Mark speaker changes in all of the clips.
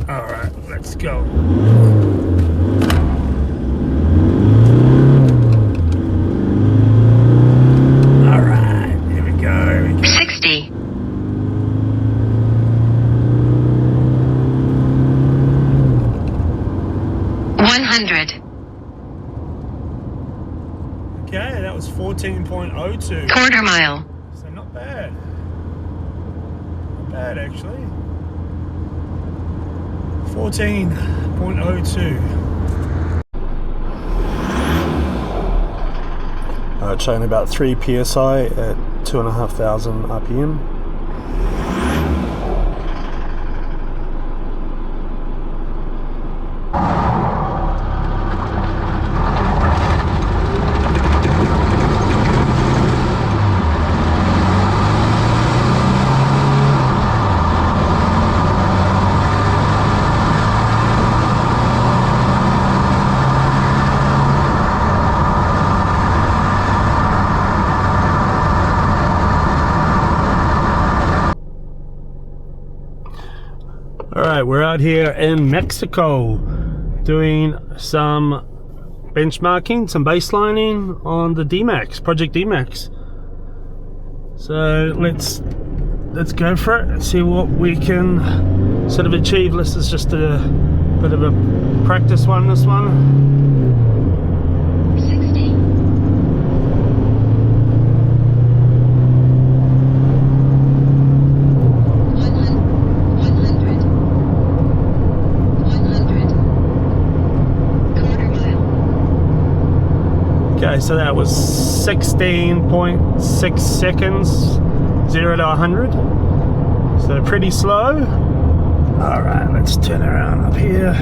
Speaker 1: Alright, let's go. Alright, here we go.
Speaker 2: 60. 100.
Speaker 1: Okay, that was 14.02.
Speaker 2: Quarter mile.
Speaker 1: So not bad. Not bad actually. 14.02. Showing about 3 psi at 2,500 RPM. Alright, we're out here in Mexico doing some benchmarking, some baselining on the D-Max, Project D-Max. So let's go for it and see what we can sort of achieve. This is just a bit of a practice one, this one.
Speaker 2: 60. 100. Quarter mile.
Speaker 1: Okay, so that was 16.6 seconds, 0 to 100. So pretty slow. Alright, let's turn around up here.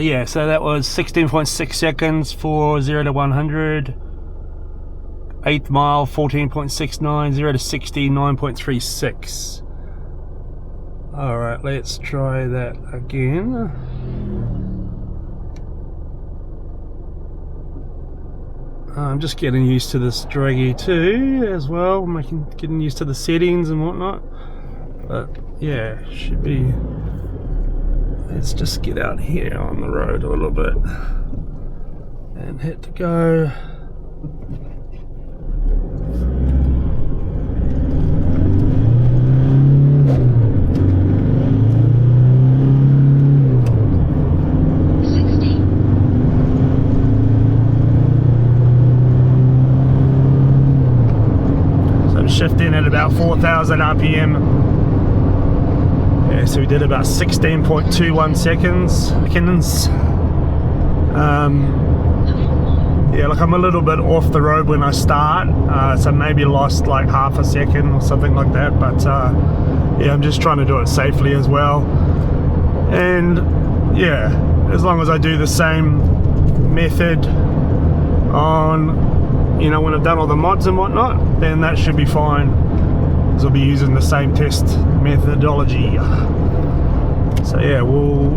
Speaker 1: Yeah, so that was 16.6 seconds for 0 to 100. 8th mile, 14.69, 0 to 60, 9.36. Alright, let's try that again. I'm just getting used to this Dragy too as well, getting used to the settings and whatnot. But yeah, should be. Let's just get out here on the road a little bit and hit to go. Shifting at about 4,000 RPM. Yeah, so we did about 16.21 seconds. Yeah, look, I'm a little bit off the road when I start, so maybe lost like half a second or something like that, but yeah, I'm just trying to do it safely as well. And yeah, as long as I do the same method on, you know, when I've done all the mods and whatnot, then that should be fine, because I'll be using the same test methodology. So yeah, we'll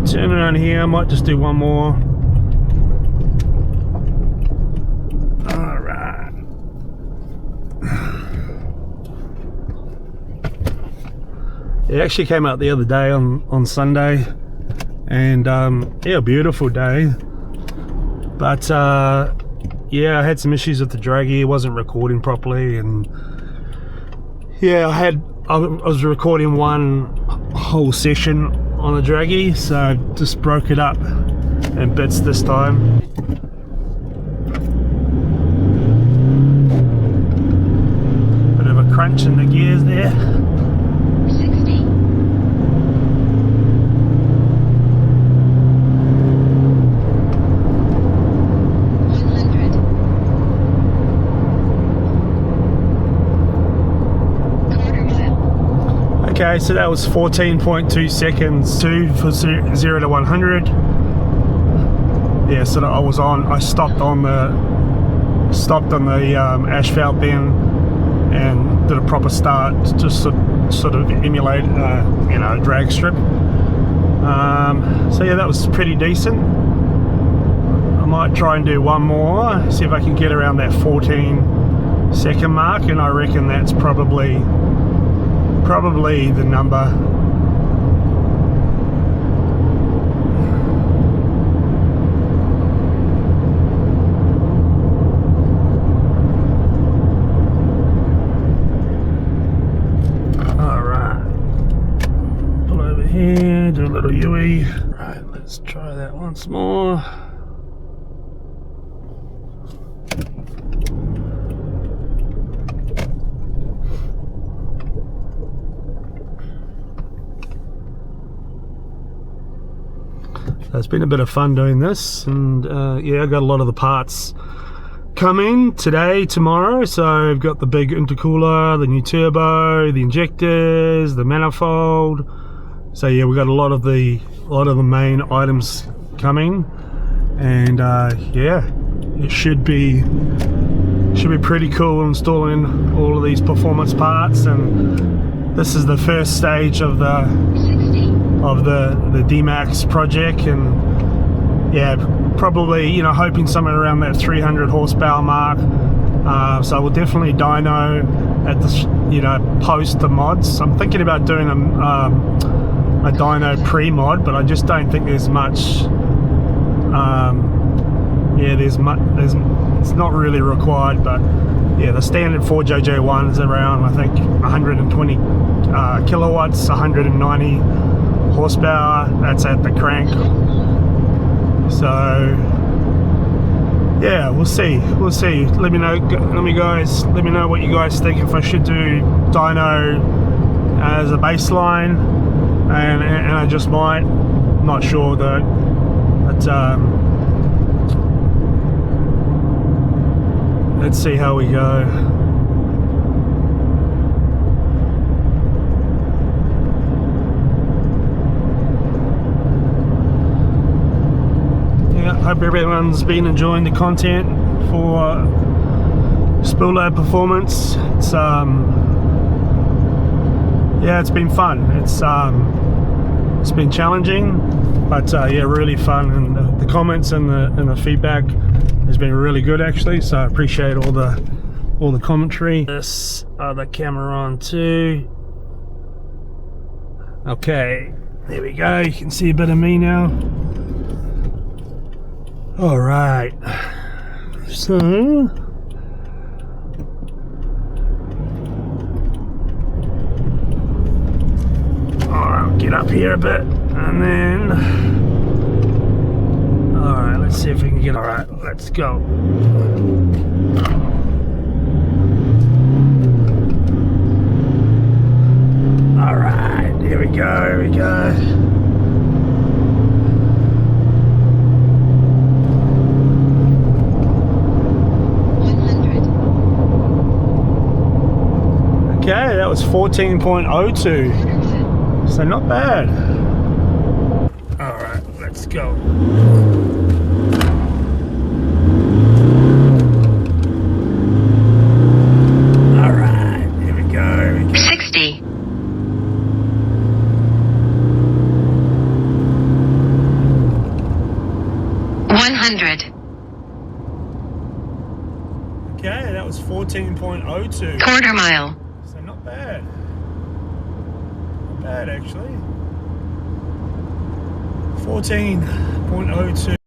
Speaker 1: turn around here. I might just do one more. Alright. It actually came out the other day on Sunday, and yeah, beautiful day. But yeah, I had some issues with the Dragy. It wasn't recording properly, and yeah, I was recording one whole session on the Dragy, so I just broke it up in bits this time. Bit of a crunch in the gears there.
Speaker 2: 60.
Speaker 1: Okay, so that was 14.2 seconds, 2 for 0 to 100. Yeah, so I stopped on the asphalt then, and did a proper start, just sort of emulate, you know, a drag strip. So yeah, that was pretty decent. I'm might try and do one more, see if I can get around that 14-second mark, and I reckon that's probably the number. Here, do a little U-E. Right, let's try that once more. So it's been a bit of fun doing this, and yeah, I got a lot of the parts coming today, tomorrow. So I've got the big intercooler, the new turbo, the injectors, the manifold. So yeah, we got a lot of the main items coming, and yeah, it should be pretty cool installing all of these performance parts. And this is the first stage of the
Speaker 2: 60.
Speaker 1: D-Max project, and yeah, probably, you know, hoping somewhere around that 300 horsepower mark. So we'll definitely dyno at the, you know, post the mods. I'm thinking about doing a dyno pre-mod, but I just don't think there's much. Yeah, it's not really required, but yeah, the standard 4JJ1 is around, I think, 120 kilowatts, 190 horsepower. That's at the crank. So yeah, we'll see. Let me know what you guys think, if I should do dyno as a baseline, and I just might. Not sure though, but let's see how we go. Yeah, hope everyone's been enjoying the content for Spool Lab Performance. It's yeah, it's been fun. It's been challenging, but yeah, really fun, and the comments and the feedback has been really good actually. So I appreciate all the commentary. This other camera on too. Okay, there we go. You can see a bit of me now. All right. So. Get up here a bit, and then alright, let's see if we can get. Alright, let's go. Alright, here we go, Okay, that was 14.02. So not bad. Alright, let's go. Alright, here we go.
Speaker 2: 60.
Speaker 1: Okay, that was 14.02.
Speaker 2: Quarter mile.
Speaker 1: So not bad. Not bad actually. 14.02.